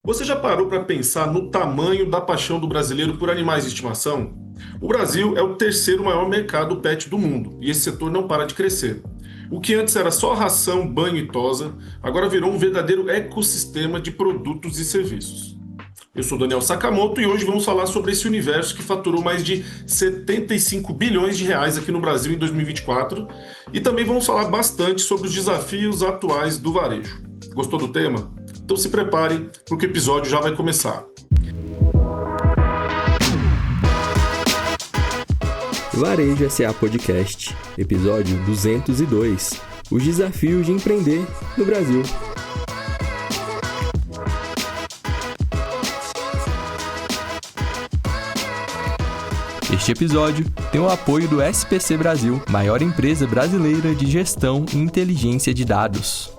Você já parou para pensar no tamanho da paixão do brasileiro por animais de estimação? O Brasil é o terceiro maior mercado pet do mundo e esse setor não para de crescer. O que antes era só ração, banho e tosa, agora virou um verdadeiro ecossistema de produtos e serviços. Eu sou Daniel Sakamoto e hoje vamos falar sobre esse universo que faturou mais de 75 bilhões de reais aqui no Brasil em 2024 e também vamos falar bastante sobre os desafios atuais do varejo. Gostou do tema? Então se prepare, porque o episódio já vai começar. Varejo SA Podcast, episódio 202. Os desafios de empreender no Brasil. Este episódio tem o apoio do SPC Brasil, maior empresa brasileira de gestão e inteligência de dados.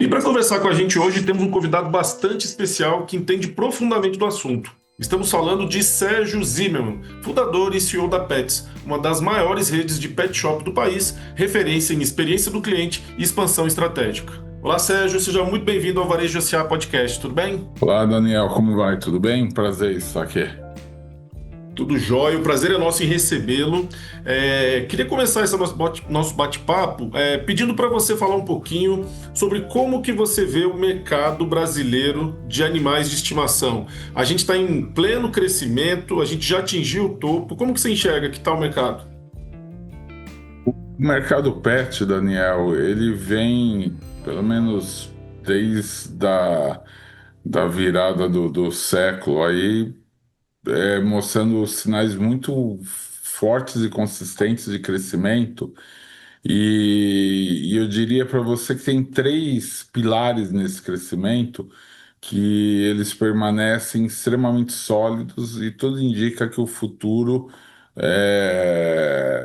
E para conversar com a gente hoje, temos um convidado bastante especial que entende profundamente do assunto. Estamos falando de Sérgio Zimmermann, fundador e CEO da Petz, uma das maiores redes de pet shop do país, referência em experiência do cliente e expansão estratégica. Olá, Sérgio, seja muito bem-vindo ao Varejo SA Podcast, tudo bem? Olá, Daniel, como vai? Tudo bem? Prazer estar aqui. Tudo jóia, o prazer é nosso em recebê-lo. Queria começar esse nosso bate-papo pedindo para você falar um pouquinho sobre como que você vê o mercado brasileiro de animais de estimação. A gente está em pleno crescimento, a gente já atingiu o topo. Como que você enxerga que está o mercado? O mercado pet, Daniel, ele vem, pelo menos desde da virada do século, aí mostrando sinais muito fortes e consistentes de crescimento. E eu diria para você que tem três pilares nesse crescimento que eles permanecem extremamente sólidos e tudo indica que o futuro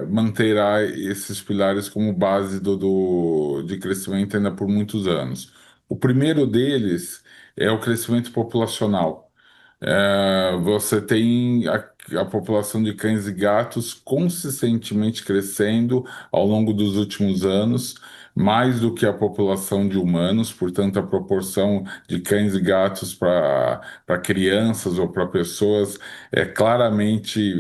manterá esses pilares como base de crescimento ainda por muitos anos. O primeiro deles é o crescimento populacional. Você tem a população de cães e gatos consistentemente crescendo ao longo dos últimos anos, mais do que a população de humanos, portanto, a proporção de cães e gatos para crianças ou para pessoas claramente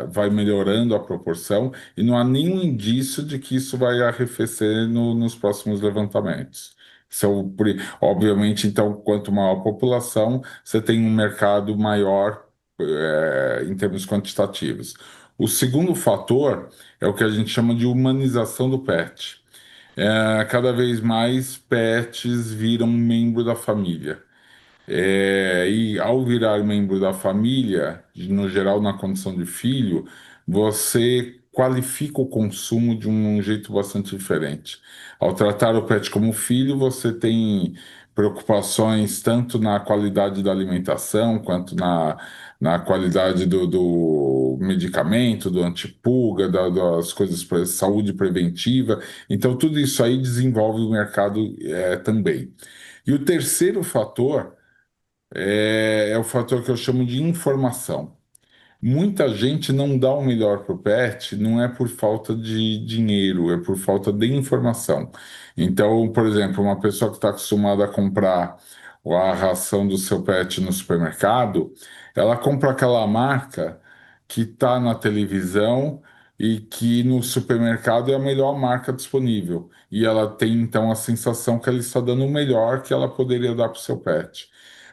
vai melhorando a proporção, e não há nenhum indício de que isso vai arrefecer nos próximos levantamentos. Obviamente, então, quanto maior a população, você tem um mercado maior, em termos quantitativos. O segundo fator é o que a gente chama de humanização do pet. Cada vez mais pets viram membro da família. E ao virar membro da família, no geral na condição de filho, você qualifica o consumo de um jeito bastante diferente. Ao tratar o pet como filho, você tem preocupações tanto na qualidade da alimentação, quanto na qualidade do medicamento, do antipulga, das coisas para saúde preventiva. Então, tudo isso aí desenvolve o mercado também. E o terceiro fator é o fator que eu chamo de informação. Muita gente não dá o melhor para o pet, não é por falta de dinheiro, é por falta de informação. Então, por exemplo, uma pessoa que está acostumada a comprar a ração do seu pet no supermercado, ela compra aquela marca que está na televisão e que no supermercado é a melhor marca disponível. E ela tem então a sensação que ela está dando o melhor que ela poderia dar para o seu pet.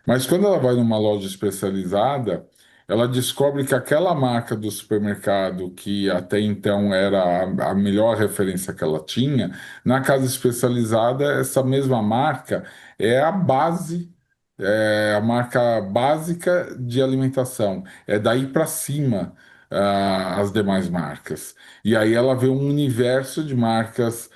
Mas quando ela vai numa loja especializada, ela descobre que aquela marca do supermercado, que até então era a melhor referência que ela tinha, na casa especializada, essa mesma marca é a base, é a marca básica de alimentação. É daí para cima, as demais marcas. E aí ela vê um universo de marcas,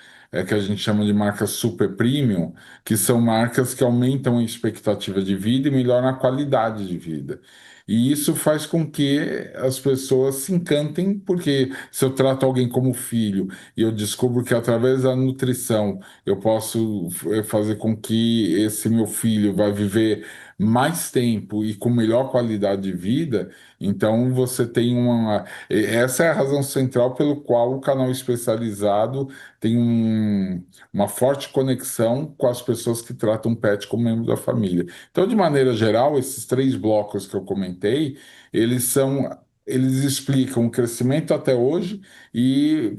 que a gente chama de marcas super premium, que são marcas que aumentam a expectativa de vida e melhoram a qualidade de vida. E isso faz com que as pessoas se encantem, porque se eu trato alguém como filho e eu descubro que através da nutrição eu posso fazer com que esse meu filho vai viver mais tempo e com melhor qualidade de vida, então você tem uma. Essa é a razão central pelo qual o canal especializado tem uma forte conexão com as pessoas que tratam pet como membro da família. Então, de maneira geral, esses três blocos que eu comentei, eles são. Eles explicam o crescimento até hoje e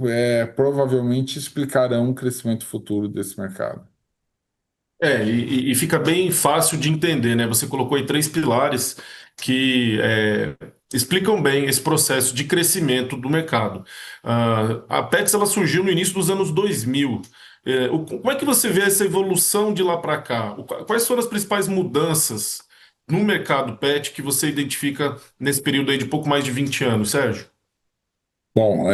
provavelmente explicarão o crescimento futuro desse mercado. E fica bem fácil de entender, né? Você colocou aí três pilares que explicam bem esse processo de crescimento do mercado. A Pets ela surgiu no início dos anos 2000. Como é que você vê essa evolução de lá para cá? Quais foram as principais mudanças no mercado pet que você identifica nesse período aí de pouco mais de 20 anos, Sérgio? Bom,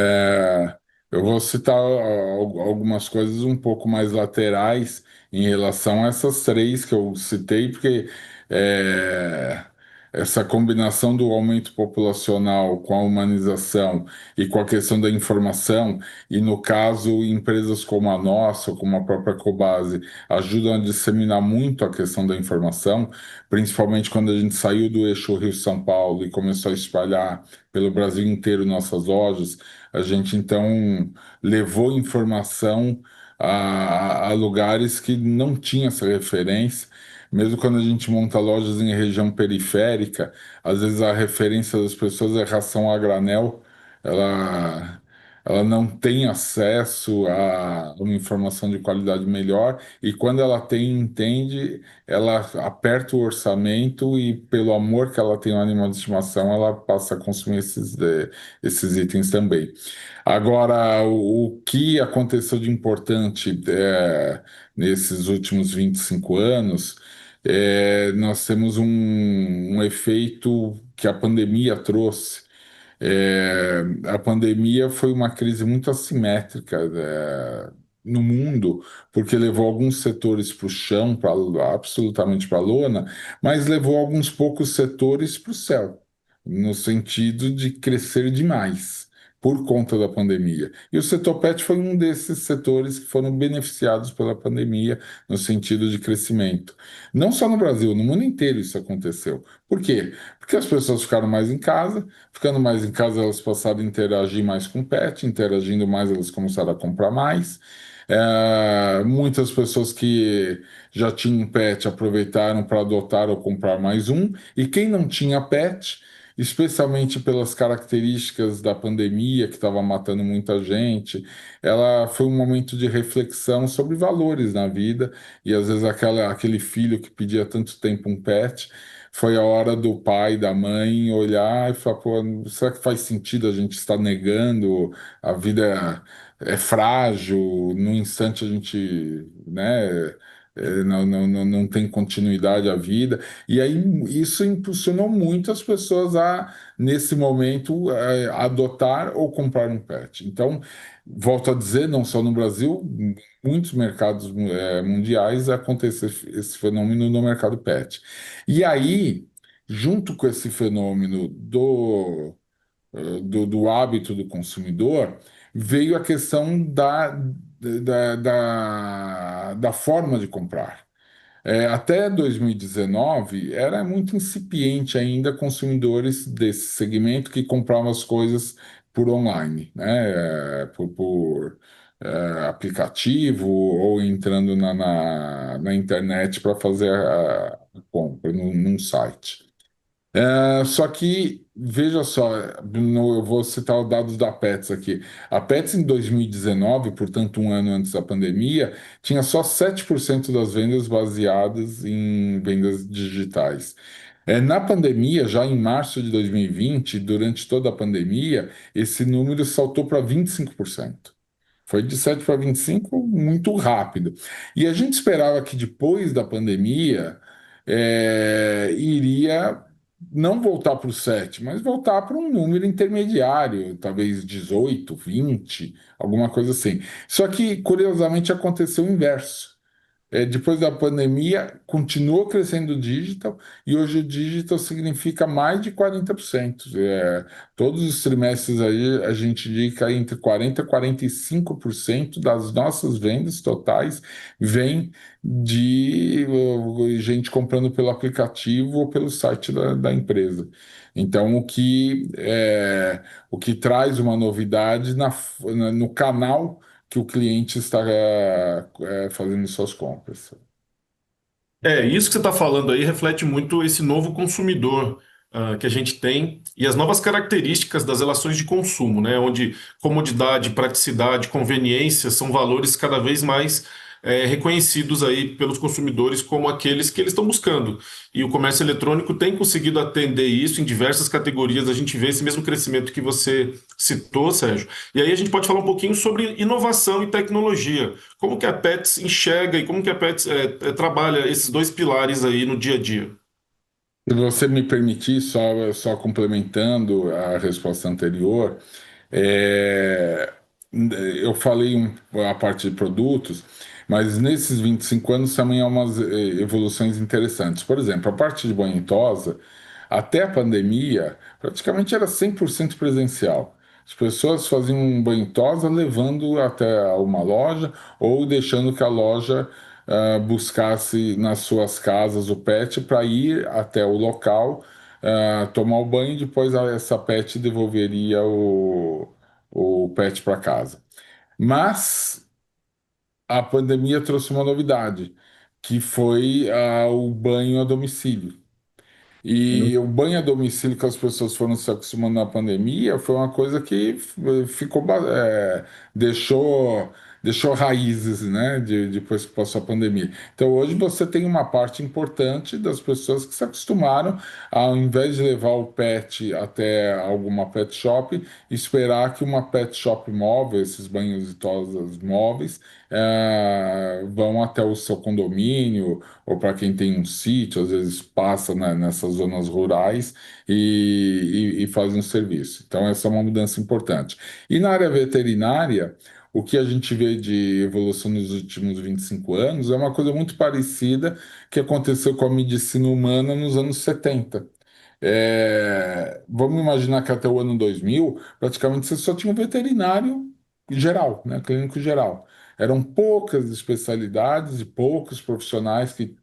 eu vou citar algumas coisas um pouco mais laterais em relação a essas três que eu citei, porque é, essa combinação do aumento populacional com a humanização e com a questão da informação, e no caso, empresas como a nossa, ou como a própria Cobase, ajudam a disseminar muito a questão da informação, principalmente quando a gente saiu do eixo Rio-São Paulo e começou a espalhar pelo Brasil inteiro nossas lojas, a gente então levou informação a lugares que não tinha essa referência. Mesmo quando a gente monta lojas em região periférica, às vezes a referência das pessoas é ração a granel, ela, ela não tem acesso a uma informação de qualidade melhor, e quando ela tem, entende, ela aperta o orçamento e, pelo amor que ela tem ao animal de estimação, ela passa a consumir esses itens também. Agora, o que aconteceu de importante nesses últimos 25 anos, nós temos um efeito que a pandemia trouxe. A pandemia foi uma crise muito assimétrica, no mundo, porque levou alguns setores para o chão, absolutamente para a lona, mas levou alguns poucos setores para o céu, no sentido de crescer demais. Por conta da pandemia. E o setor pet foi um desses setores que foram beneficiados pela pandemia no sentido de crescimento. Não só no Brasil, no mundo inteiro isso aconteceu. Por quê? Porque as pessoas ficaram mais em casa, ficando mais em casa, elas passaram a interagir mais com o pet, interagindo mais, elas começaram a comprar mais. Muitas pessoas que já tinham um pet aproveitaram para adotar ou comprar mais um, e quem não tinha pet, especialmente pelas características da pandemia que estava matando muita gente, ela foi um momento de reflexão sobre valores na vida, e às vezes aquele filho que pedia tanto tempo um pet. Foi a hora do pai, da mãe olhar e falar, pô, será que faz sentido a gente estar negando? A vida é frágil, no instante a gente, né, não tem continuidade à vida. E aí isso impulsionou muito as pessoas a, nesse momento, adotar ou comprar um pet. Então, volto a dizer, não só no Brasil, em muitos mercados mundiais acontece esse fenômeno no mercado pet. E aí, junto com esse fenômeno do hábito do consumidor, veio a questão da forma de comprar. Até 2019, era muito incipiente ainda consumidores desse segmento que compravam as coisas por online, né? Aplicativo ou entrando na internet para fazer a compra num site. Só que, veja só, eu vou citar os dados da Pets aqui. A Pets em 2019, portanto, um ano antes da pandemia, tinha só 7% das vendas baseadas em vendas digitais. Na pandemia, já em março de 2020, durante toda a pandemia, esse número saltou para 25%. Foi de 7 para 25 muito rápido. E a gente esperava que depois da pandemia iria não voltar para o 7, mas voltar para um número intermediário, talvez 18, 20, alguma coisa assim. Só que, curiosamente, aconteceu o inverso. depois da pandemia, continuou crescendo o digital e hoje o digital significa mais de 40%. Todos os trimestres aí a gente indica entre 40% e 45% das nossas vendas totais vem de gente comprando pelo aplicativo ou pelo site da empresa. Então, o que traz uma novidade no canal que o cliente está fazendo suas compras. Isso que você está falando aí reflete muito esse novo consumidor que a gente tem e as novas características das relações de consumo, né? Onde comodidade, praticidade, conveniência são valores cada vez mais reconhecidos aí pelos consumidores como aqueles que eles estão buscando. E o comércio eletrônico tem conseguido atender isso em diversas categorias. A gente vê esse mesmo crescimento que você citou, Sérgio. E aí a gente pode falar um pouquinho sobre inovação e tecnologia. Como que a Pets enxerga e como que a Pets trabalha esses dois pilares aí no dia a dia? Se você me permitir, só complementando a resposta anterior, é, eu falei a parte de produtos, mas nesses 25 anos também há umas evoluções interessantes. Por exemplo, a parte de banho e tosa, até a pandemia, praticamente era 100% presencial. As pessoas faziam um banho e tosa levando até uma loja ou deixando que a loja buscasse nas suas casas o pet para ir até o local, tomar o banho e depois essa pet devolveria o pet para casa. Mas a pandemia trouxe uma novidade, que foi o banho a domicílio. E o banho a domicílio que as pessoas foram se acostumando na pandemia foi uma coisa que deixou, deixou raízes, né, depois que passou a pandemia. Então hoje você tem uma parte importante das pessoas que se acostumaram, ao invés de levar o pet até alguma pet shop, esperar que uma pet shop móvel, esses banhos e tosas móveis, vão até o seu condomínio ou para quem tem um sítio, às vezes passa, né, nessas zonas rurais e faz um serviço. Então, essa é uma mudança importante. E na área veterinária, o que a gente vê de evolução nos últimos 25 anos é uma coisa muito parecida que aconteceu com a medicina humana nos anos 70. Vamos imaginar que até o ano 2000, praticamente você só tinha um veterinário geral, né, clínico geral. Eram poucas especialidades e poucos profissionais que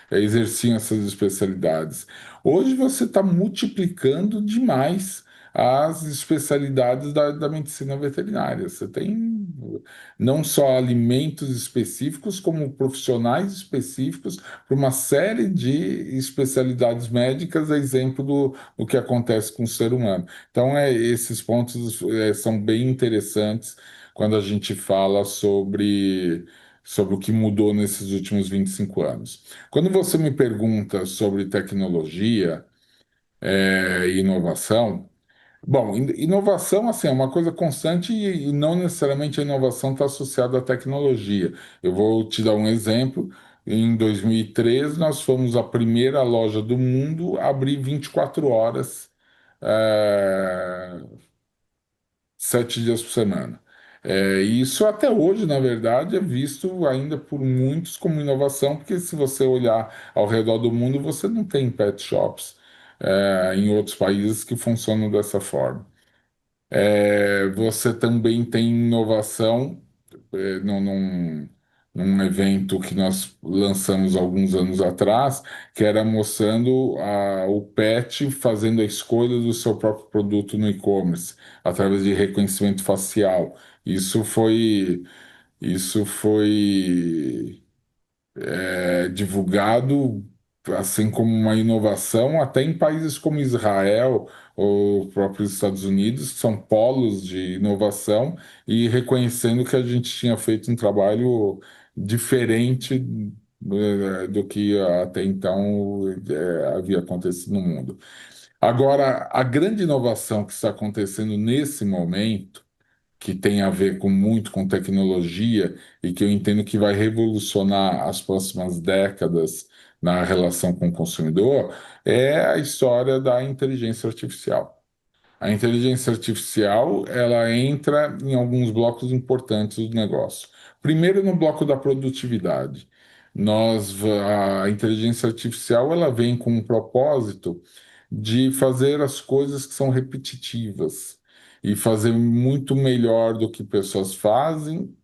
exerciam essas especialidades. Hoje você está multiplicando demais as especialidades da medicina veterinária. Você tem não só alimentos específicos, como profissionais específicos para uma série de especialidades médicas, a exemplo do que acontece com o ser humano. Então, esses pontos são bem interessantes quando a gente fala sobre o que mudou nesses últimos 25 anos. Quando você me pergunta sobre tecnologia e inovação, bom, inovação assim, é uma coisa constante e não necessariamente a inovação está associada à tecnologia. Eu vou te dar um exemplo. Em 2013, nós fomos a primeira loja do mundo a abrir 24 horas, eh, 7 dias por semana. E isso até hoje, na verdade, é visto ainda por muitos como inovação, porque se você olhar ao redor do mundo, você não tem pet shops, em outros países que funcionam dessa forma. Você também tem inovação num evento que nós lançamos alguns anos atrás, que era mostrando o pet fazendo a escolha do seu próprio produto no e-commerce, através de reconhecimento facial. Isso foi, isso foi divulgado assim como uma inovação até em países como Israel ou próprios Estados Unidos, que são polos de inovação, e reconhecendo que a gente tinha feito um trabalho diferente do que até então havia acontecido no mundo. Agora, a grande inovação que está acontecendo nesse momento, que tem a ver muito com tecnologia e que eu entendo que vai revolucionar as próximas décadas na relação com o consumidor, é a história da inteligência artificial. A inteligência artificial, ela entra em alguns blocos importantes do negócio. Primeiro, no bloco da produtividade. a inteligência artificial ela vem com um propósito de fazer as coisas que são repetitivas e fazer muito melhor do que pessoas fazem,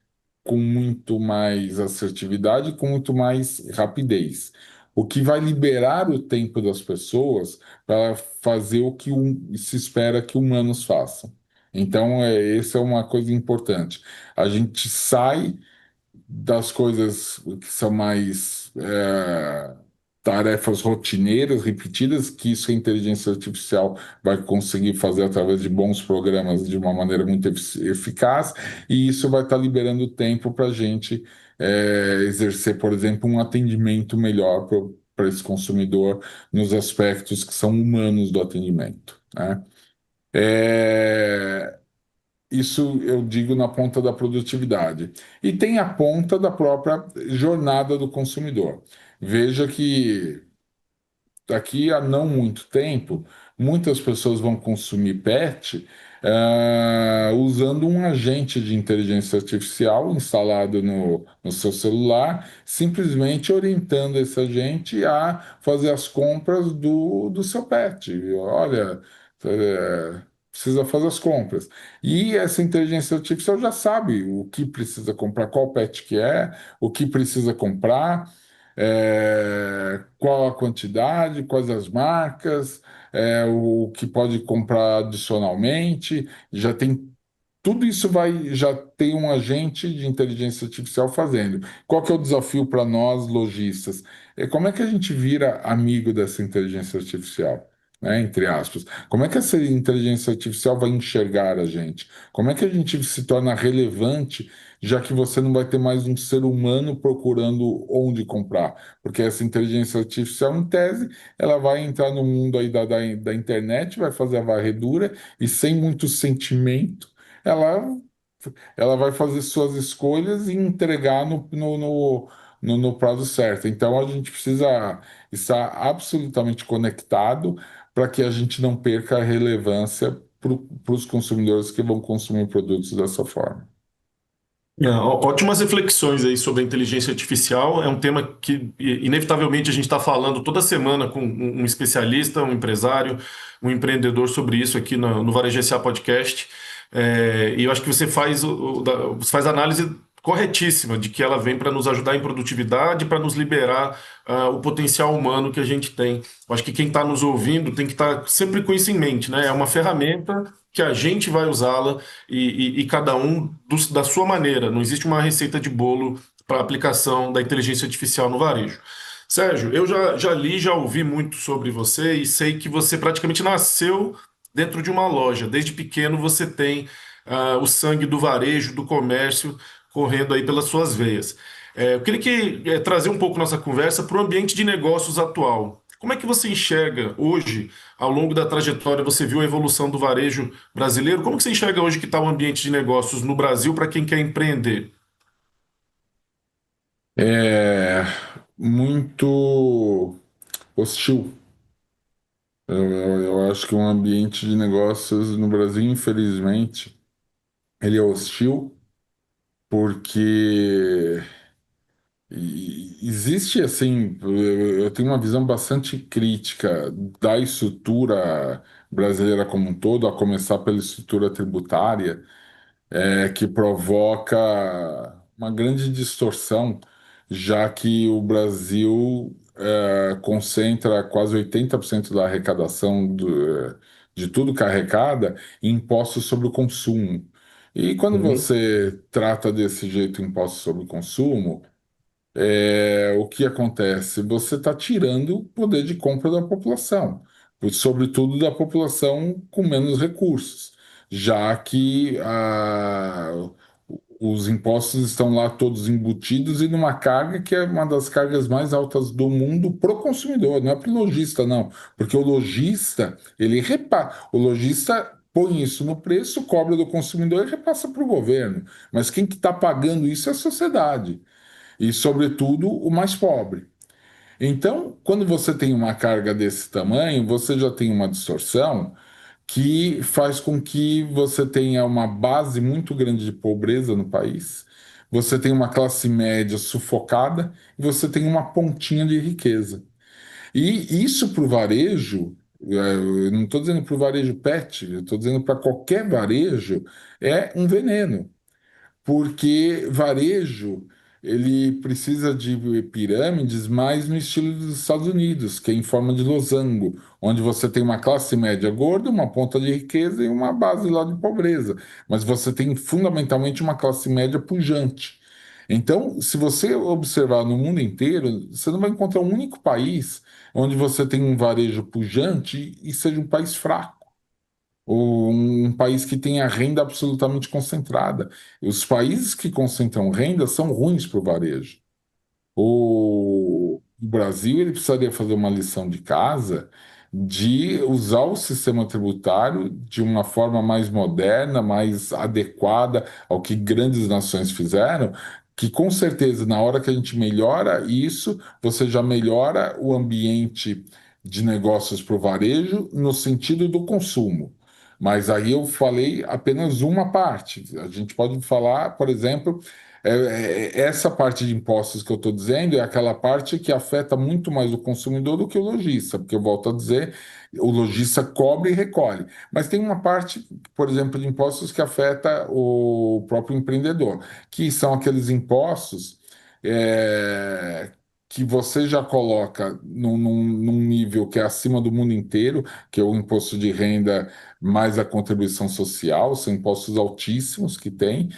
com muito mais assertividade, com muito mais rapidez. O que vai liberar o tempo das pessoas para fazer o que se espera que humanos façam. Então, essa é uma coisa importante. A gente sai das coisas que são mais tarefas rotineiras, repetidas, que isso a inteligência artificial vai conseguir fazer através de bons programas de uma maneira muito eficaz, e isso vai estar liberando tempo para a gente exercer, por exemplo, um atendimento melhor para esse consumidor nos aspectos que são humanos do atendimento, né? É, Isso eu digo na ponta da produtividade. E tem a ponta da própria jornada do consumidor. Veja que daqui a não muito tempo, muitas pessoas vão consumir PET usando um agente de inteligência artificial instalado no seu celular, simplesmente orientando esse agente a fazer as compras do seu PET. Olha, precisa fazer as compras. E essa inteligência artificial já sabe o que precisa comprar, qual PET que é, o que precisa comprar, qual a quantidade, quais as marcas, o que pode comprar adicionalmente, já tem tudo isso já tem um agente de inteligência artificial fazendo. Qual que é o desafio para nós, lojistas? Como é que a gente vira amigo dessa inteligência artificial? Né, entre aspas. Como é que essa inteligência artificial vai enxergar a gente? Como é que a gente se torna relevante, já que você não vai ter mais um ser humano procurando onde comprar? Porque essa inteligência artificial, em tese, ela vai entrar no mundo aí da internet, vai fazer a varredura e sem muito sentimento ela, ela vai fazer suas escolhas e entregar no prazo certo. Então a gente precisa estar absolutamente conectado para que a gente não perca a relevância para os consumidores que vão consumir produtos dessa forma. Ótimas reflexões aí sobre a inteligência artificial. É um tema que, inevitavelmente, a gente está falando toda semana com um especialista, um empresário, um empreendedor sobre isso aqui no Varejo SA Podcast. E eu acho que você você faz a análise corretíssima de que ela vem para nos ajudar em produtividade, para nos liberar o potencial humano que a gente tem. Eu acho que quem está nos ouvindo tem que estar sempre com isso em mente, né? É uma ferramenta que a gente vai usá-la e cada um da sua maneira. Não existe uma receita de bolo para aplicação da inteligência artificial no varejo. Sérgio, eu já li, já ouvi muito sobre você e sei que você praticamente nasceu dentro de uma loja. Desde pequeno você tem o sangue do varejo, do comércio correndo aí pelas suas veias. Eu queria trazer um pouco nossa conversa para o ambiente de negócios atual. Como é que você enxerga hoje, ao longo da trajetória, você viu a evolução do varejo brasileiro? Como que você enxerga hoje que está o ambiente de negócios no Brasil para quem quer empreender? É muito hostil. Eu acho que o ambiente de negócios no Brasil, infelizmente, ele é hostil porque existe assim, eu tenho uma visão bastante crítica da estrutura brasileira como um todo, a começar pela estrutura tributária, que provoca uma grande distorção, já que o Brasil concentra quase 80% da arrecadação de tudo que arrecada em impostos sobre o consumo. E quando Uhum. você trata desse jeito impostos sobre o consumo, o que acontece? Você está tirando o poder de compra da população, sobretudo da população com menos recursos, já que os impostos estão lá todos embutidos e numa carga que é uma das cargas mais altas do mundo para o consumidor, não é para o lojista, não, porque o lojista, o lojista põe isso no preço, cobra do consumidor e repassa para o governo, mas quem que está pagando isso é a sociedade e, sobretudo, o mais pobre. Então, quando você tem uma carga desse tamanho, você já tem uma distorção que faz com que você tenha uma base muito grande de pobreza no país, você tem uma classe média sufocada e você tem uma pontinha de riqueza. E isso para o varejo, eu não estou dizendo para o varejo pet, eu estou dizendo para qualquer varejo, é um veneno, porque varejo ele precisa de pirâmides mais no estilo dos Estados Unidos, que é em forma de losango, onde você tem uma classe média gorda, uma ponta de riqueza e uma base lá de pobreza, mas você tem fundamentalmente uma classe média pujante. Então, se você observar no mundo inteiro, você não vai encontrar um único país onde você tem um varejo pujante e seja um país fraco ou um país que tenha renda absolutamente concentrada. Os países que concentram renda são ruins para o varejo. O Brasil ele precisaria fazer uma lição de casa de usar o sistema tributário de uma forma mais moderna, mais adequada ao que grandes nações fizeram, que com certeza, na hora que a gente melhora isso, você já melhora o ambiente de negócios para o varejo no sentido do consumo. Mas aí eu falei apenas uma parte. A gente pode falar, por exemplo, essa parte de impostos que eu estou dizendo é aquela parte que afeta muito mais o consumidor do que o lojista, porque eu volto a dizer, o lojista cobra e recolhe. Mas tem uma parte, por exemplo, de impostos que afeta o próprio empreendedor, que são aqueles impostos é, que você já coloca num nível que é acima do mundo inteiro, que é o imposto de renda mais a contribuição social, são impostos altíssimos que tem.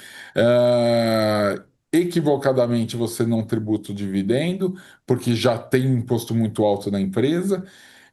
Equivocadamente você não tributa o dividendo, porque já tem um imposto muito alto na empresa,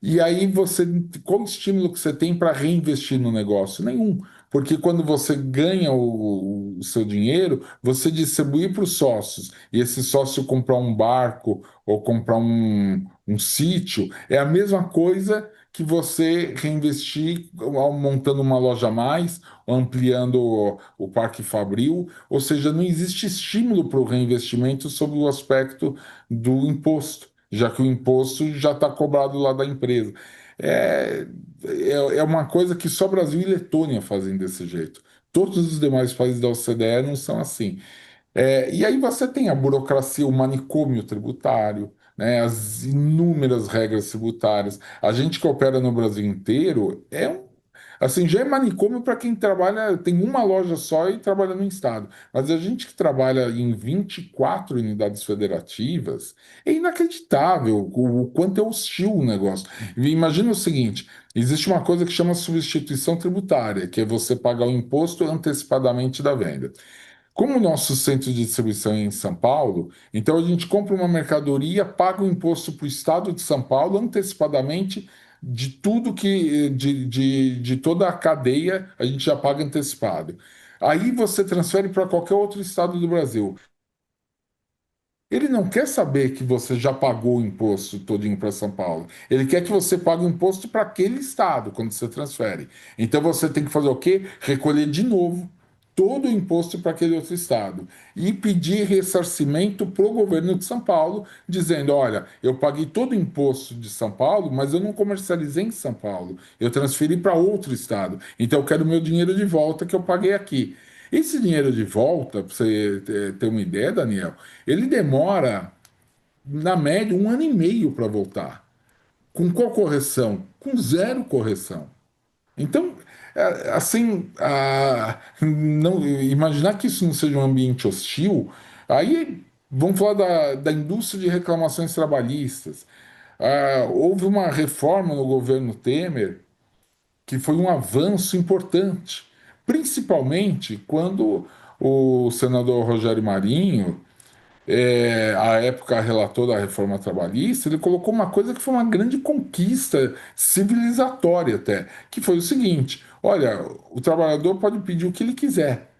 e aí você, qual o estímulo que você tem para reinvestir no negócio? Nenhum, porque quando você ganha o seu dinheiro, você distribui para os sócios, e esse sócio comprar um barco ou comprar um sítio, é a mesma coisa que você reinvestir montando uma loja a mais, ampliando o Parque Fabril, ou seja, não existe estímulo para o reinvestimento sob o aspecto do imposto, já que o imposto já está cobrado lá da empresa. É, é uma coisa que só Brasil e Letônia fazem desse jeito. Todos os demais países da OCDE não são assim. E aí você tem a burocracia, o manicômio tributário, né, as inúmeras regras tributárias. A gente que opera no Brasil inteiro assim, já é manicômio para quem trabalha, tem uma loja só e trabalha no estado. Mas a gente que trabalha em 24 unidades federativas, é inacreditável o quanto é hostil o negócio. Imagina o seguinte: existe uma coisa que chama substituição tributária, que é você pagar o imposto antecipadamente da venda. Como o nosso centro de distribuição é em São Paulo, então a gente compra uma mercadoria, paga o imposto para o estado de São Paulo antecipadamente de tudo de toda a cadeia, a gente já paga antecipado. Aí você transfere para qualquer outro estado do Brasil. Ele não quer saber que você já pagou o imposto todinho para São Paulo. Ele quer que você pague o imposto para aquele estado quando você transfere. Então você tem que fazer o quê? Recolher de novo todo o imposto para aquele outro estado e pedir ressarcimento para o governo de São Paulo, dizendo: olha, eu paguei todo o imposto de São Paulo, mas eu não comercializei em São Paulo. Eu transferi para outro estado. Então eu quero o meu dinheiro de volta que eu paguei aqui. Esse dinheiro de volta, para você ter uma ideia, Daniel, ele demora, na média, 1 ano e meio para voltar. Com qual correção? Com zero correção. Então, assim, não, imaginar que isso não seja um ambiente hostil, aí vamos falar da indústria de reclamações trabalhistas. Houve uma reforma no governo Temer que foi um avanço importante, principalmente quando o senador Rogério Marinho, à época relator da reforma trabalhista, ele colocou uma coisa que foi uma grande conquista civilizatória até, que foi o seguinte: olha, o trabalhador pode pedir o que ele quiser,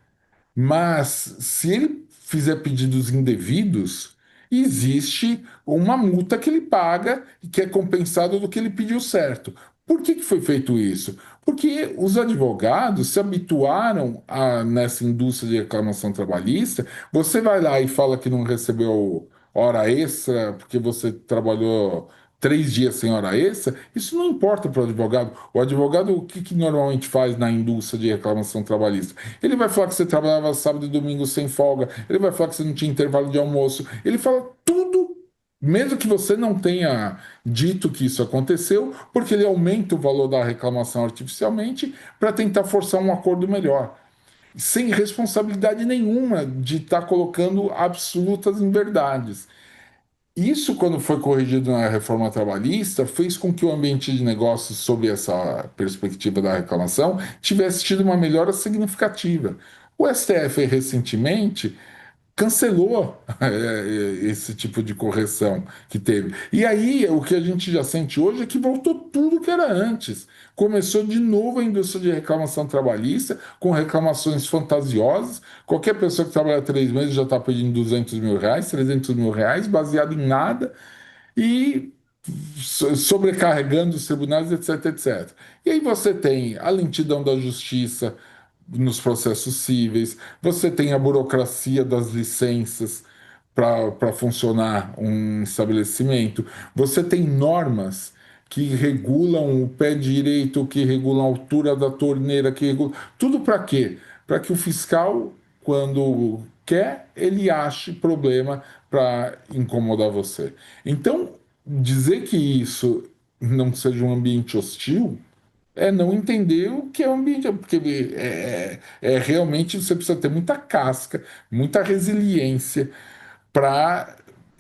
mas se ele fizer pedidos indevidos, existe uma multa que ele paga e que é compensada do que ele pediu certo. Por que foi feito isso? Porque os advogados se habituaram nessa indústria de reclamação trabalhista. Você vai lá e fala que não recebeu hora extra porque você trabalhou 3 dias sem hora extra, isso não importa para o advogado. O advogado, o que normalmente faz na indústria de reclamação trabalhista? Ele vai falar que você trabalhava sábado e domingo sem folga, ele vai falar que você não tinha intervalo de almoço, ele fala tudo, mesmo que você não tenha dito que isso aconteceu, porque ele aumenta o valor da reclamação artificialmente para tentar forçar um acordo melhor, sem responsabilidade nenhuma de estar colocando absolutas inverdades. Isso, quando foi corrigido na reforma trabalhista, fez com que o ambiente de negócios, sob essa perspectiva da reclamação, tivesse tido uma melhora significativa. O STF, recentemente, cancelou esse tipo de correção que teve. E aí, o que a gente já sente hoje é que voltou tudo que era antes. Começou de novo a indústria de reclamação trabalhista, com reclamações fantasiosas. Qualquer pessoa que trabalha 3 meses já está pedindo R$ 200 mil, R$ 300 mil, baseado em nada, e sobrecarregando os tribunais, etc, etc. E aí você tem a lentidão da justiça nos processos cíveis, você tem a burocracia das licenças para funcionar um estabelecimento, você tem normas que regulam o pé direito, que regulam a altura da torneira, que regulam... Tudo para quê? Para que o fiscal, quando quer, ele ache problema para incomodar você. Então, dizer que isso não seja um ambiente hostil é não entender o que é o ambiente, porque realmente você precisa ter muita casca, muita resiliência para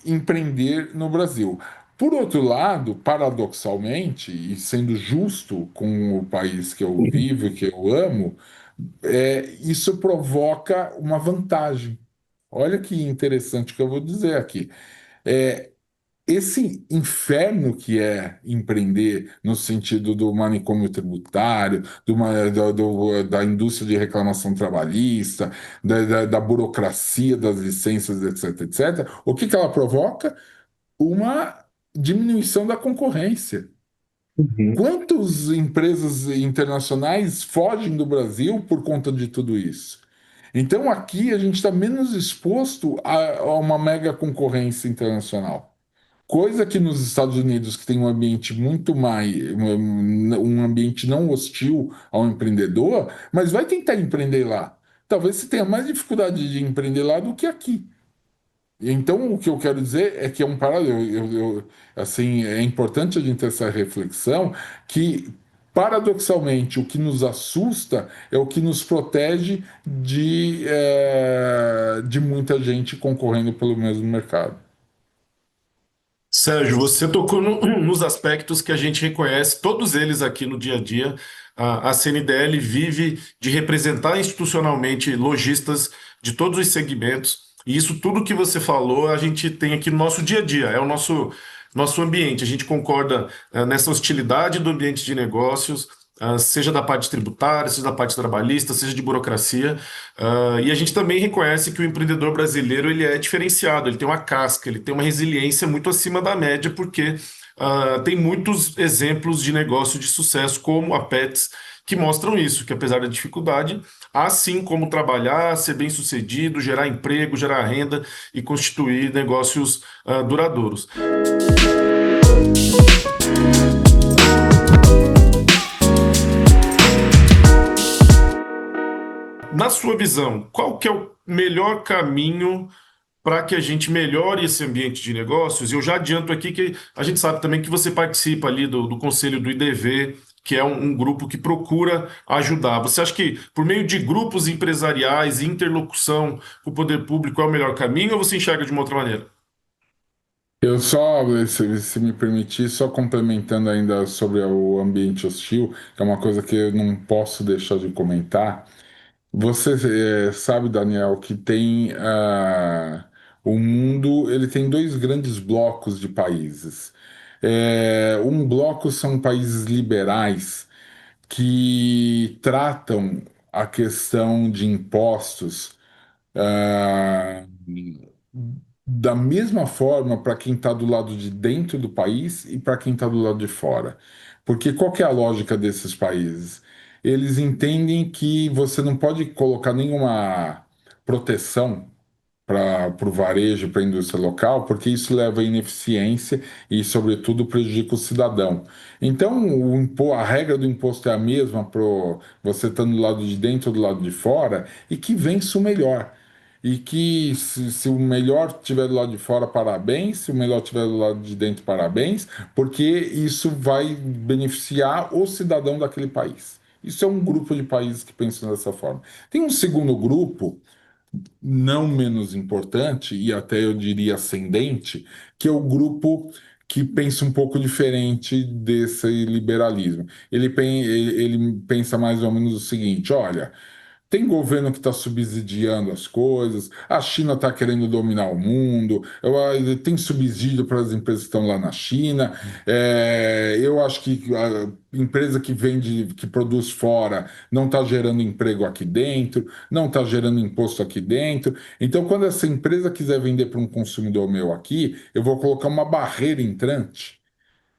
empreender no Brasil. Por outro lado, paradoxalmente, e sendo justo com o país que eu vivo e que eu amo, isso provoca uma vantagem. Olha que interessante que eu vou dizer aqui. Esse inferno que é empreender no sentido do manicômio tributário, da indústria de reclamação trabalhista, da burocracia das licenças, etc, etc, o que ela provoca? Uma diminuição da concorrência. Uhum. Quantas empresas internacionais fogem do Brasil por conta de tudo isso? Então aqui a gente está menos exposto a uma mega concorrência internacional. Coisa que nos Estados Unidos, que tem um ambiente muito mais, um ambiente não hostil ao empreendedor, mas vai tentar empreender lá. Talvez você tenha mais dificuldade de empreender lá do que aqui. Então, o que eu quero dizer é que é um paralelo. Assim, é importante a gente ter essa reflexão que, paradoxalmente, o que nos assusta é o que nos protege de muita gente concorrendo pelo mesmo mercado. Sérgio, você tocou nos aspectos que a gente reconhece, todos eles aqui no dia a dia. A CNDL vive de representar institucionalmente lojistas de todos os segmentos. E isso tudo que você falou, a gente tem aqui no nosso dia a dia, é o nosso ambiente. A gente concorda, nessa hostilidade do ambiente de negócios, seja da parte tributária, seja da parte trabalhista, seja de burocracia. E a gente também reconhece que o empreendedor brasileiro ele é diferenciado, ele tem uma casca, ele tem uma resiliência muito acima da média, porque tem muitos exemplos de negócio de sucesso, como a Pets, que mostram isso, que apesar da dificuldade, há sim como trabalhar, ser bem-sucedido, gerar emprego, gerar renda e constituir negócios duradouros. Na sua visão, qual que é o melhor caminho para que a gente melhore esse ambiente de negócios? Eu já adianto aqui que a gente sabe também que você participa ali do conselho do IDV, que é um grupo que procura ajudar. Você acha que por meio de grupos empresariais e interlocução com o poder público é o melhor caminho, ou você enxerga de uma outra maneira? Eu só, se me permitir, só complementando ainda sobre o ambiente hostil, que é uma coisa que eu não posso deixar de comentar. Você sabe, Daniel, que tem o mundo, ele tem dois grandes blocos de países. Um bloco são países liberais que tratam a questão de impostos ah, da mesma forma para quem está do lado de dentro do país e para quem está do lado de fora. Porque qual que é a lógica desses países? Eles entendem que você não pode colocar nenhuma proteção para o varejo, para a indústria local, porque isso leva à ineficiência e, sobretudo, prejudica o cidadão. Então, a regra do imposto é a mesma para você estando do lado de dentro ou do lado de fora, e que vença o melhor. E que se o melhor estiver do lado de fora, parabéns, se o melhor estiver do lado de dentro, parabéns, porque isso vai beneficiar o cidadão daquele país. Isso é um grupo de países que pensam dessa forma. Tem um segundo grupo não menos importante, e até eu diria ascendente, que é o grupo que pensa um pouco diferente desse liberalismo. Ele pensa mais ou menos o seguinte: olha. Tem governo que está subsidiando as coisas, a China está querendo dominar o mundo, tem subsídio para as empresas que estão lá na China. Eu acho que a empresa que vende, que produz fora, não está gerando emprego aqui dentro, não está gerando imposto aqui dentro. Então, quando essa empresa quiser vender para um consumidor meu aqui, eu vou colocar uma barreira entrante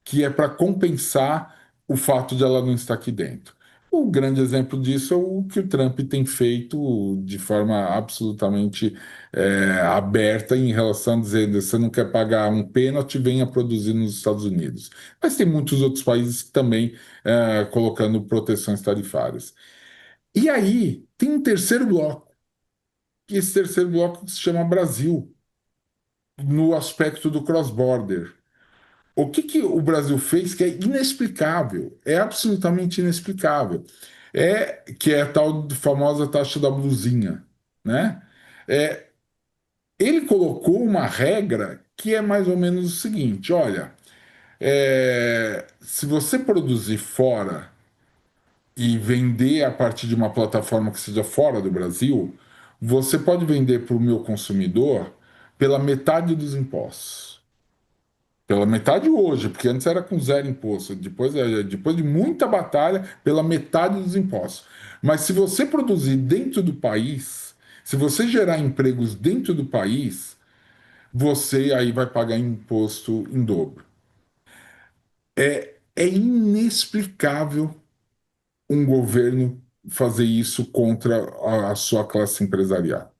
que é para compensar o fato de ela não estar aqui dentro. O grande exemplo disso é o que o Trump tem feito de forma absolutamente aberta em relação a dizer: você não quer pagar um pênalti, venha produzir nos Estados Unidos. Mas tem muitos outros países que também colocando proteções tarifárias. E aí tem um terceiro bloco, e esse terceiro bloco se chama Brasil, no aspecto do cross-border. O que que o Brasil fez que é inexplicável, é absolutamente inexplicável, que é a tal famosa taxa da blusinha, né? É, ele colocou uma regra que é mais ou menos o seguinte: olha, se você produzir fora e vender a partir de uma plataforma que seja fora do Brasil, você pode vender para o meu consumidor pela metade dos impostos. Pela metade hoje, porque antes era com zero imposto. Depois de muita batalha, pela metade dos impostos. Mas se você produzir dentro do país, se você gerar empregos dentro do país, você aí vai pagar imposto em dobro. É inexplicável um governo fazer isso contra a sua classe empresarial.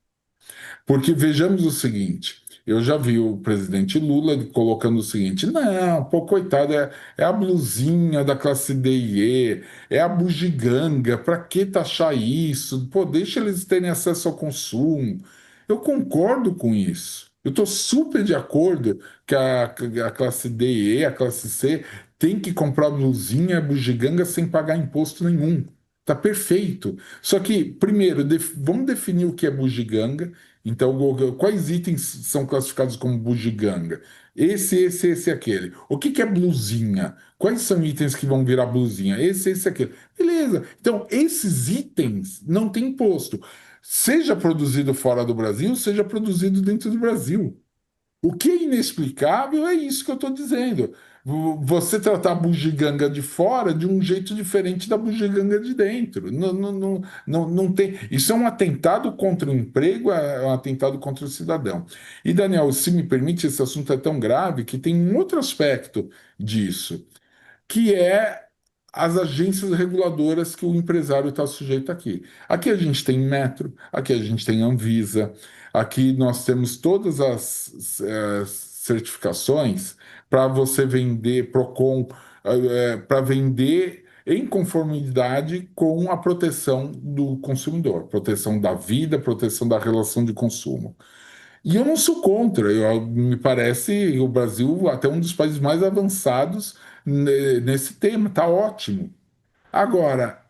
Porque vejamos o seguinte: eu já vi o presidente Lula colocando o seguinte: não, pô, coitado, é a blusinha da classe D e E, é a bugiganga, para que taxar isso? Pô, deixa eles terem acesso ao consumo. Eu concordo com isso. Eu estou super de acordo que a classe D e E, a classe C, tem que comprar blusinha, bugiganga sem pagar imposto nenhum. Tá perfeito. Só que, primeiro, vamos definir o que é bugiganga. Então, quais itens são classificados como bugiganga? Esse, aquele. O que que é blusinha? Quais são itens que vão virar blusinha? Esse, aquele. Beleza. Então, esses itens não têm imposto. Seja produzido fora do Brasil, seja produzido dentro do Brasil. O que é inexplicável é isso que eu estou dizendo. Você tratar a bugiganga de fora de um jeito diferente da bugiganga de dentro. Não tem. Isso é um atentado contra o emprego, é um atentado contra o cidadão. E, Daniel, se me permite, esse assunto é tão grave que tem um outro aspecto disso, que é as agências reguladoras que o empresário está sujeito aqui. Aqui a gente tem Metro, aqui a gente tem Anvisa, aqui nós temos todas as certificações para você vender, Procon, para vender em conformidade com a proteção do consumidor, proteção da vida, proteção da relação de consumo. E eu não sou contra, me parece o Brasil até um dos países mais avançados nesse tema, tá ótimo. Agora,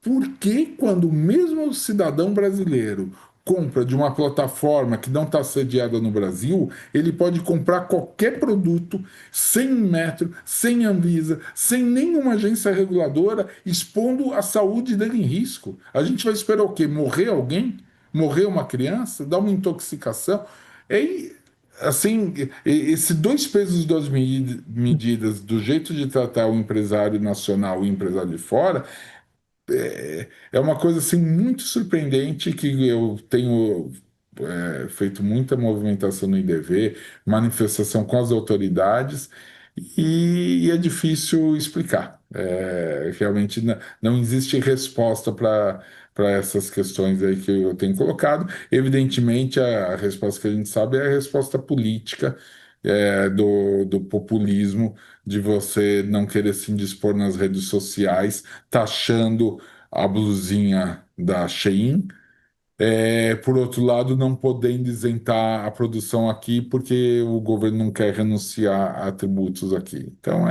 por que quando o mesmo cidadão brasileiro compra de uma plataforma que não está sediada no Brasil, ele pode comprar qualquer produto sem metro, sem Anvisa, sem nenhuma agência reguladora, expondo a saúde dele em risco? A gente vai esperar o quê? Morrer alguém? Morrer uma criança? Dar uma intoxicação? É, assim, esse dois pesos, duas medidas do jeito de tratar o empresário nacional e o empresário de fora é uma coisa assim muito surpreendente que eu tenho feito muita movimentação no IDV, manifestação com as autoridades e é difícil explicar. Realmente não existe resposta para essas questões aí que eu tenho colocado. Evidentemente, a resposta que a gente sabe é a resposta política, do populismo, de você não querer se indispor nas redes sociais, taxando a blusinha da Shein, por outro lado, não podendo isentar a produção aqui porque o governo não quer renunciar a tributos aqui. Então,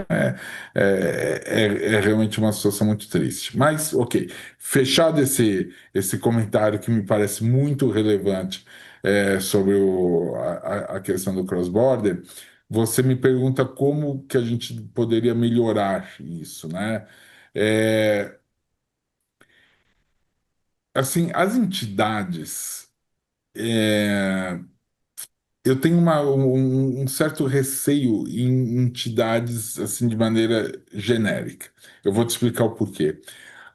é realmente uma situação muito triste. Mas, ok, fechado esse comentário que me parece muito relevante, sobre a questão do cross-border, você me pergunta como que a gente poderia melhorar isso, né? É, assim, as entidades. é, Eu tenho um certo receio em entidades assim de maneira genérica. Eu vou te explicar o porquê.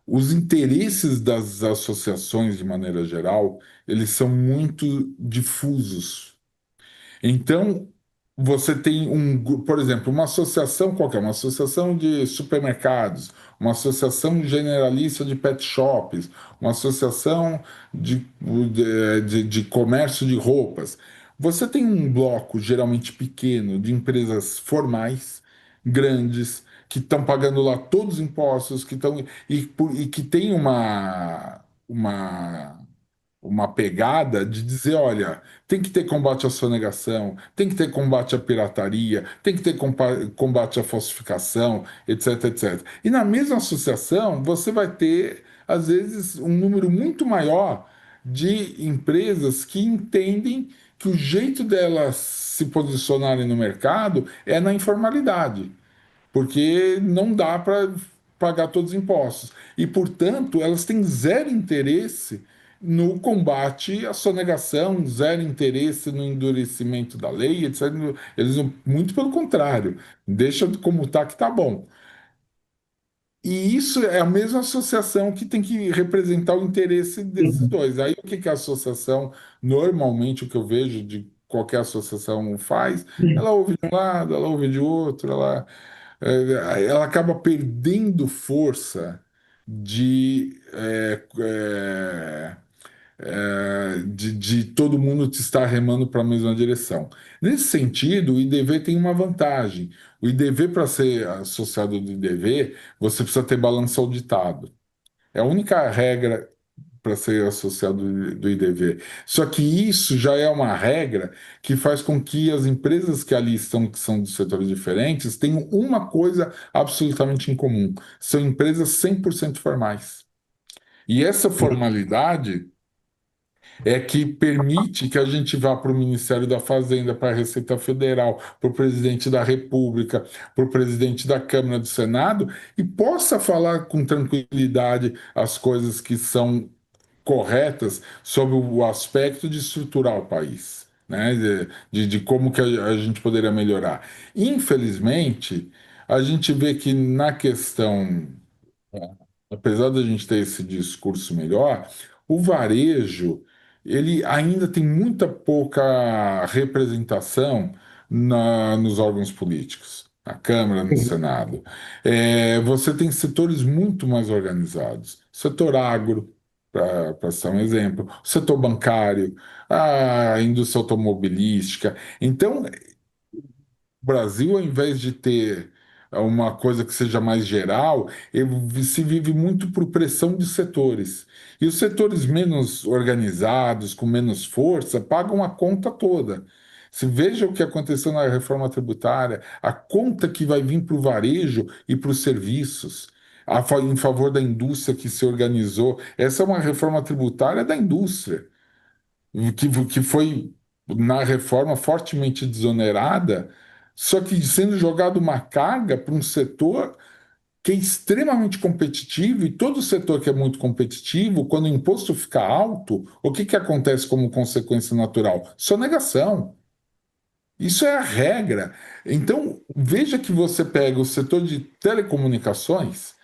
Os interesses das associações, de maneira geral, eles são muito difusos. Então, você tem por exemplo, uma associação qualquer, uma associação de supermercados, uma associação generalista de pet shops, uma associação de comércio de roupas. Você tem um bloco geralmente pequeno de empresas formais, grandes, que estão pagando lá todos os impostos, e que tem uma pegada de dizer, olha, tem que ter combate à sonegação, tem que ter combate à pirataria, tem que ter combate à falsificação, etc, etc. E na mesma associação, você vai ter, às vezes, um número muito maior de empresas que entendem que o jeito delas se posicionarem no mercado é na informalidade, porque não dá para pagar todos os impostos. E, portanto, elas têm zero interesse no combate à sonegação, zero interesse no endurecimento da lei, etc. Eles, muito pelo contrário, deixa como está que está bom. E isso é a mesma associação que tem que representar o interesse desses Uhum. dois. Aí o que que a associação, normalmente o que eu vejo de qualquer associação faz, ela ouve de um lado, ela ouve de outro, ela acaba perdendo força de, de todo mundo te estar remando para a mesma direção. Nesse sentido, o IDV tem uma vantagem. O IDV, para ser associado do IDV, você precisa ter balanço auditado. É a única regra para ser associado do IDV. Só que isso já é uma regra que faz com que as empresas que ali estão, que são de setores diferentes, tenham uma coisa absolutamente em comum: são empresas 100% formais. E essa formalidade é que permite que a gente vá para o Ministério da Fazenda, para a Receita Federal, para o presidente da República, para o presidente da Câmara do Senado e possa falar com tranquilidade as coisas que são corretas sobre o aspecto de estruturar o país, né? De como que a gente poderia melhorar. Infelizmente, a gente vê que na questão, apesar da gente ter esse discurso melhor, o varejo ele ainda tem muita pouca representação nos órgãos políticos, na Câmara, no Senado. Você tem setores muito mais organizados. Setor agro, para ser um exemplo, o setor bancário, a indústria automobilística. Então, o Brasil, ao invés de ter uma coisa que seja mais geral, se vive muito por pressão de setores. E os setores menos organizados, com menos força, pagam a conta toda. Se veja o que aconteceu na reforma tributária, a conta que vai vir para o varejo e para os serviços, em favor da indústria que se organizou. Essa é uma reforma tributária da indústria que foi na reforma fortemente desonerada, só que sendo jogado uma carga para um setor que é extremamente competitivo, e todo setor que é muito competitivo, quando o imposto fica alto, o que que acontece como consequência natural? Sonegação. Isso é a regra. Então, veja que você pega o setor de telecomunicações,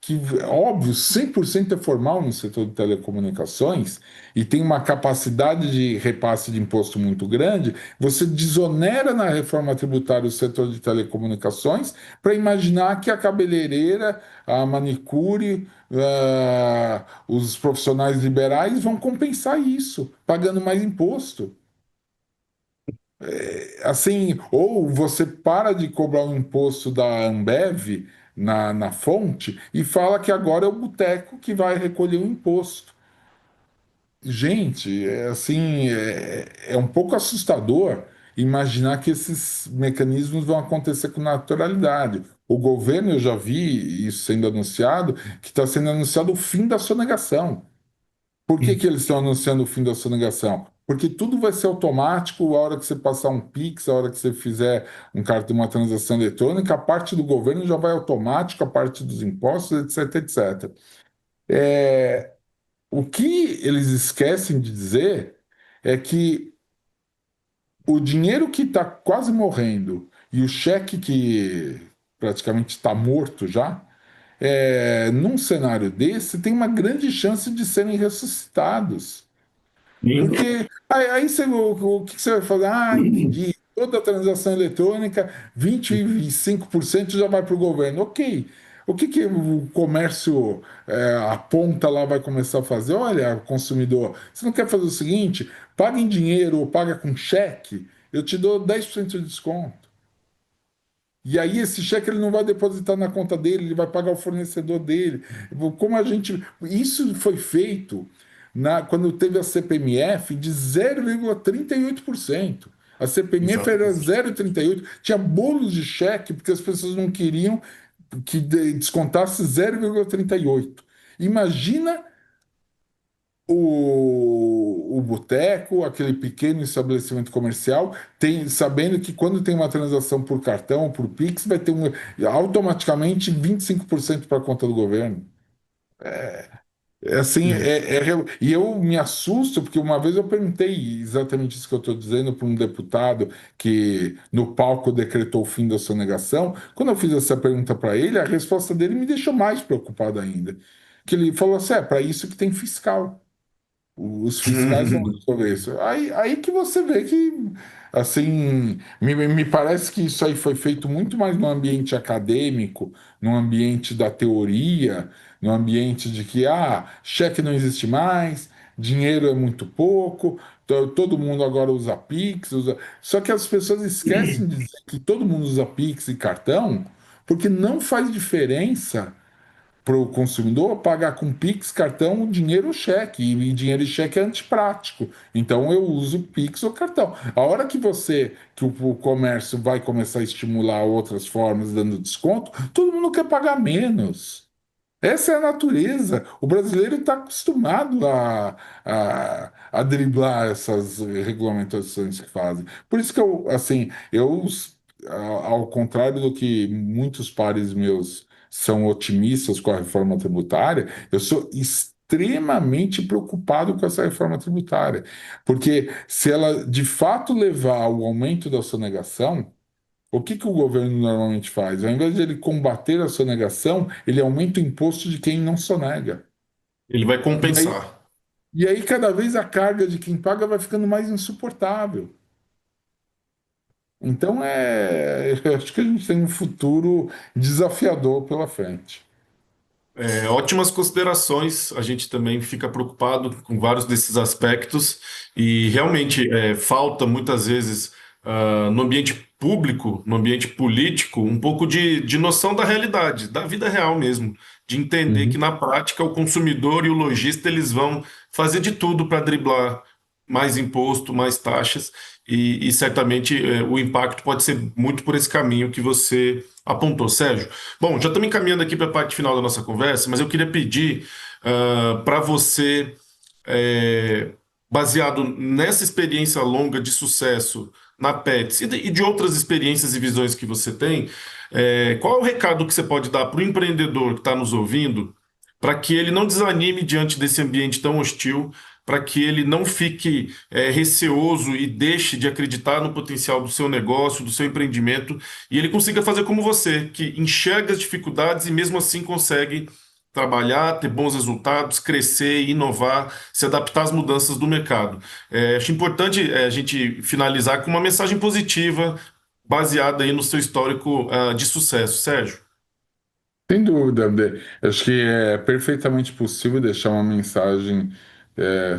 que, óbvio, 100% é formal no setor de telecomunicações e tem uma capacidade de repasse de imposto muito grande, você desonera na reforma tributária o setor de telecomunicações para imaginar que a cabeleireira, a manicure, os profissionais liberais vão compensar isso, pagando mais imposto. Assim, ou você para de cobrar o imposto da Ambev na fonte e fala que agora é o boteco que vai recolher o imposto. Gente, é um pouco assustador imaginar que esses mecanismos vão acontecer com naturalidade. O governo, eu já vi isso sendo anunciado, que está sendo anunciado o fim da sonegação. Por que que eles estão anunciando o fim da sonegação? Porque tudo vai ser automático, a hora que você passar um Pix, a hora que você fizer uma transação eletrônica, a parte do governo já vai automático, a parte dos impostos, etc, etc. O que eles esquecem de dizer é que o dinheiro que está quase morrendo e o cheque que praticamente está morto já, num cenário desse, tem uma grande chance de serem ressuscitados. Porque aí o que você vai fazer? Ah, entendi. Toda transação eletrônica, 25% já vai para o governo. Ok. O que que o comércio, a ponta lá vai começar a fazer? Olha, consumidor, você não quer fazer o seguinte? Paga em dinheiro ou paga com cheque, eu te dou 10% de desconto. E aí esse cheque ele não vai depositar na conta dele, ele vai pagar o fornecedor dele. Como a gente, isso foi feito quando teve a CPMF de 0,38%. A CPMF era Exatamente. 0,38%. Tinha bolos de cheque porque as pessoas não queriam que descontasse 0,38%. Imagina o boteco, aquele pequeno estabelecimento comercial, sabendo que quando tem uma transação por cartão, por Pix, vai ter automaticamente 25% para a conta do governo. E eu me assusto, porque uma vez eu perguntei exatamente isso que eu estou dizendo para um deputado que no palco decretou o fim da sonegação. Quando eu fiz essa pergunta para ele, a resposta dele me deixou mais preocupado ainda. Que ele falou assim: para isso que tem fiscal. Os fiscais vão resolver isso. Aí que você vê que, assim, me parece que isso aí foi feito muito mais no ambiente acadêmico, no ambiente da teoria, no ambiente de que, cheque não existe mais, dinheiro é muito pouco, todo mundo agora usa Pix, Só que as pessoas esquecem de dizer que todo mundo usa Pix e cartão, porque não faz diferença para o consumidor pagar com Pix, cartão, dinheiro ou cheque. E dinheiro e cheque é antiprático. Então eu uso Pix ou cartão. A hora que o comércio vai começar a estimular outras formas dando desconto, todo mundo quer pagar menos. Essa é a natureza. O brasileiro está acostumado a driblar essas regulamentações que fazem. Por isso que ao contrário do que muitos pares meus são otimistas com a reforma tributária, eu sou extremamente preocupado com essa reforma tributária. Porque se ela de fato levar ao aumento da sonegação, o que que o governo normalmente faz? Ao invés de ele combater a sonegação, ele aumenta o imposto de quem não sonega. Ele vai E aí, compensar. e aí cada vez a carga de quem paga vai ficando mais insuportável. Então, eu acho que a gente tem um futuro desafiador pela frente. Ótimas considerações. A gente também fica preocupado com vários desses aspectos e realmente falta muitas vezes no ambiente público, no ambiente político, um pouco de noção da realidade, da vida real mesmo, de entender que Uhum. na prática o consumidor e o lojista eles vão fazer de tudo para driblar mais imposto, mais taxas e certamente o impacto pode ser muito por esse caminho que você apontou, Sérgio. Bom, já estamos encaminhando aqui para a parte final da nossa conversa, mas eu queria pedir para você, é, baseado nessa experiência longa de sucesso na Pets e de outras experiências e visões que você tem, qual é o recado que você pode dar para o empreendedor que está nos ouvindo, para que ele não desanime diante desse ambiente tão hostil, para que ele não fique receoso e deixe de acreditar no potencial do seu negócio, do seu empreendimento, e ele consiga fazer como você, que enxerga as dificuldades e mesmo assim consegue trabalhar, ter bons resultados, crescer, inovar, se adaptar às mudanças do mercado. Acho importante a gente finalizar com uma mensagem positiva, baseada aí no seu histórico de sucesso, Sérgio. Sem dúvida, acho que é perfeitamente possível deixar uma mensagem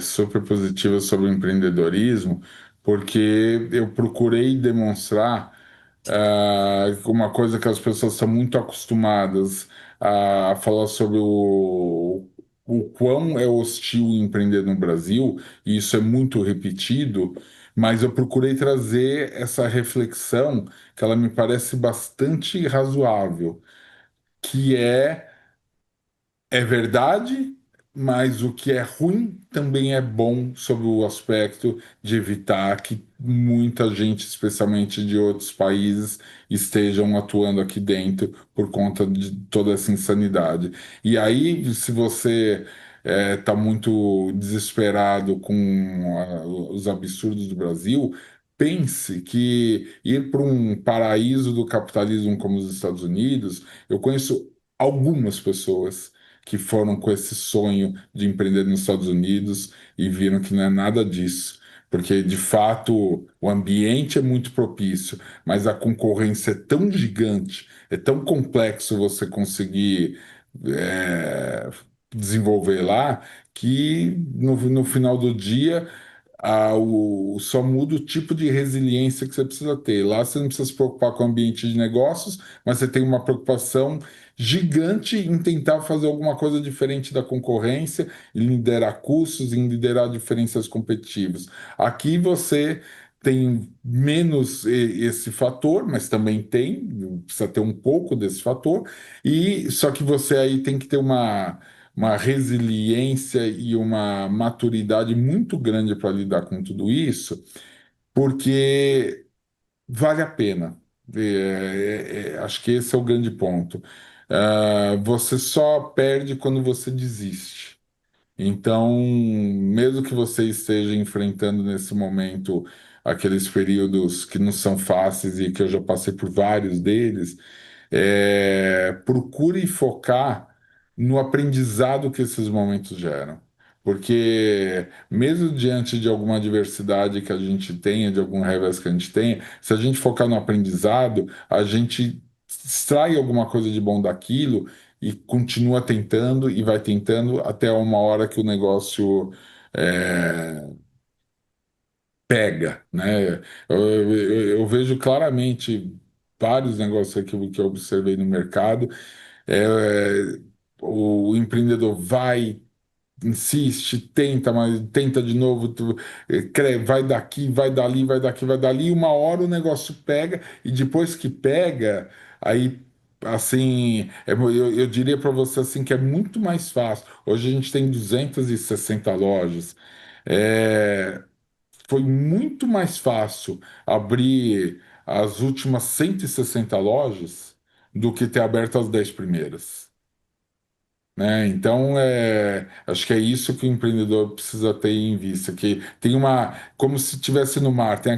super positiva sobre o empreendedorismo, porque eu procurei demonstrar uma coisa que as pessoas estão muito acostumadas a falar sobre o quão é hostil empreender no Brasil, e isso é muito repetido, mas eu procurei trazer essa reflexão que ela me parece bastante razoável, que é verdade, mas o que é ruim também é bom sob o aspecto de evitar que muita gente, especialmente de outros países, estejam atuando aqui dentro por conta de toda essa insanidade. E aí, se você está muito desesperado com os absurdos do Brasil, pense que ir para um paraíso do capitalismo como os Estados Unidos, eu conheço algumas pessoas que foram com esse sonho de empreender nos Estados Unidos e viram que não é nada disso. Porque, de fato, o ambiente é muito propício, mas a concorrência é tão gigante, é tão complexo você conseguir é, desenvolver lá, que no final do dia só muda o tipo de resiliência que você precisa ter. Lá você não precisa se preocupar com o ambiente de negócios, mas você tem uma preocupação gigante em tentar fazer alguma coisa diferente da concorrência, em liderar custos, em liderar diferenças competitivas. Aqui você tem menos esse fator, mas também tem, precisa ter um pouco desse fator, e só que você aí tem que ter uma resiliência e uma maturidade muito grande para lidar com tudo isso, porque vale a pena. Acho que esse é o grande ponto. Você só perde quando você desiste. Então, mesmo que você esteja enfrentando nesse momento aqueles períodos que não são fáceis e que eu já passei por vários deles, procure focar no aprendizado que esses momentos geram. Porque, mesmo diante de alguma adversidade que a gente tenha, de algum revés que a gente tenha, se a gente focar no aprendizado, a gente extrai alguma coisa de bom daquilo e continua tentando e vai tentando até uma hora que o negócio é, pega, né? Eu vejo claramente vários negócios que eu observei no mercado. É, o empreendedor vai, insiste, tenta, mas tenta de novo, vai daqui, vai dali, vai daqui, vai dali, e uma hora o negócio pega, e depois que pega, aí, assim, eu diria para você assim que é muito mais fácil. Hoje a gente tem 260 lojas. É, foi muito mais fácil abrir as últimas 160 lojas do que ter aberto as 10 primeiras, né? Então, acho que é isso que o empreendedor precisa ter em vista, que tem como se estivesse no mar, tem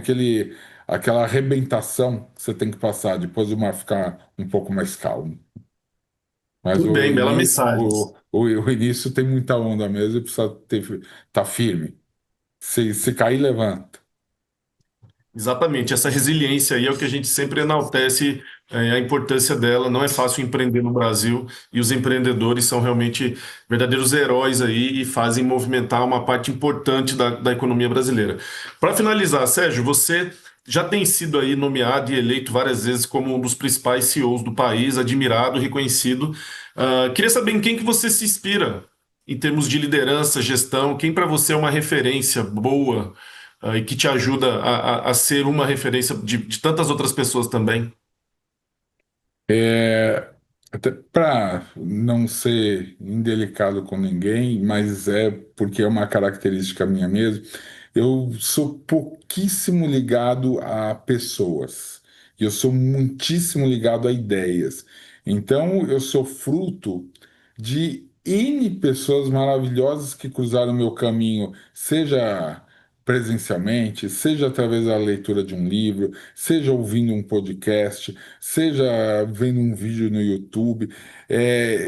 aquela arrebentação que você tem que passar, depois o mar ficar um pouco mais calmo. Mas Muito bem, bela mensagem. o início tem muita onda mesmo e precisa tá firme. Se cair, levanta. Exatamente, essa resiliência aí é o que a gente sempre enaltece, a importância dela. Não é fácil empreender no Brasil e os empreendedores são realmente verdadeiros heróis aí e fazem movimentar uma parte importante da economia brasileira. Para finalizar, Sérgio, você já tem sido aí nomeado e eleito várias vezes como um dos principais CEOs do país, admirado, reconhecido. Queria saber em quem que você se inspira em termos de liderança, gestão, quem para você é uma referência boa e que te ajuda a ser uma referência de tantas outras pessoas também. É, até para não ser indelicado com ninguém, mas é porque é uma característica minha mesmo, eu sou pouquíssimo ligado a pessoas. E eu sou muitíssimo ligado a ideias. Então, eu sou fruto de N pessoas maravilhosas que cruzaram meu caminho, seja presencialmente, seja através da leitura de um livro, seja ouvindo um podcast, seja vendo um vídeo no YouTube,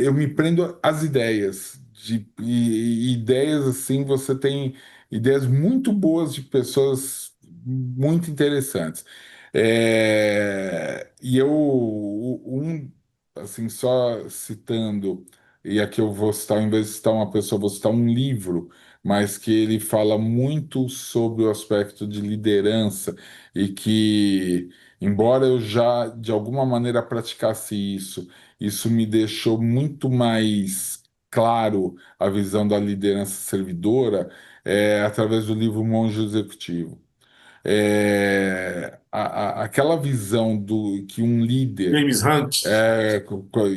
eu me prendo às ideias. E ideias assim, você tem ideias muito boas de pessoas muito interessantes. E eu, assim, só citando, e aqui eu vou citar, em vez de citar uma pessoa, vou citar um livro, mas que ele fala muito sobre o aspecto de liderança e que, embora eu já de alguma maneira praticasse isso, isso me deixou muito mais claro a visão da liderança servidora, através do livro Monge Executivo. Aquela visão do que um líder James Hunt.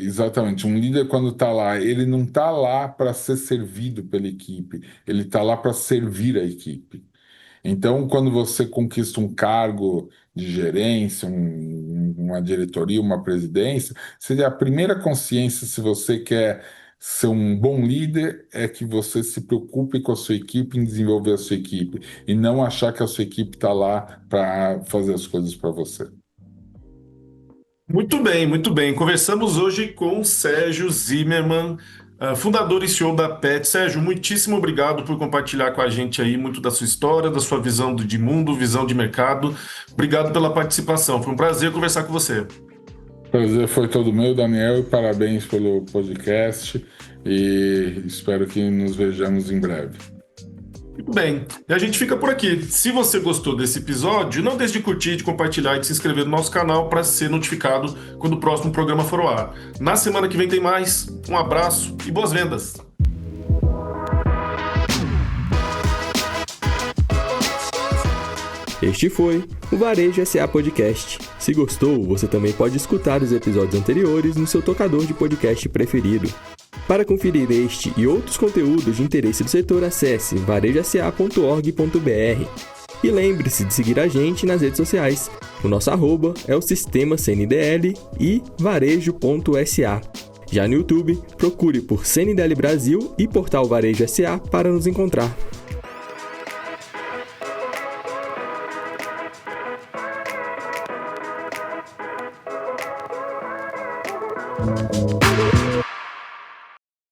exatamente, um líder quando está lá, ele não está lá para ser servido pela equipe, ele está lá para servir a equipe. Então, quando você conquista um cargo de gerência, uma diretoria, uma presidência, seria a primeira consciência, se você quer ser um bom líder, é que você se preocupe com a sua equipe, em desenvolver a sua equipe, e não achar que a sua equipe está lá para fazer as coisas para você. Muito bem, muito bem. Conversamos hoje com Sérgio Zimmermann, fundador e CEO da PET. Sérgio, muitíssimo obrigado por compartilhar com a gente aí muito da sua história, da sua visão de mundo, visão de mercado. Obrigado pela participação. Foi um prazer conversar com você. Prazer foi todo meu, Daniel, e parabéns pelo podcast e espero que nos vejamos em breve. Muito bem, e a gente fica por aqui. Se você gostou desse episódio, não deixe de curtir, de compartilhar e de se inscrever no nosso canal para ser notificado quando o próximo programa for ao ar. Na semana que vem tem mais. Um abraço e boas vendas! Este foi o Varejo SA Podcast. Se gostou, você também pode escutar os episódios anteriores no seu tocador de podcast preferido. Para conferir este e outros conteúdos de interesse do setor, acesse varejosa.org.br. E lembre-se de seguir a gente nas redes sociais. O nosso arroba é o Sistema CNDL e varejo.sa. Já no YouTube, procure por CNDL Brasil e Portal Varejo SA para nos encontrar.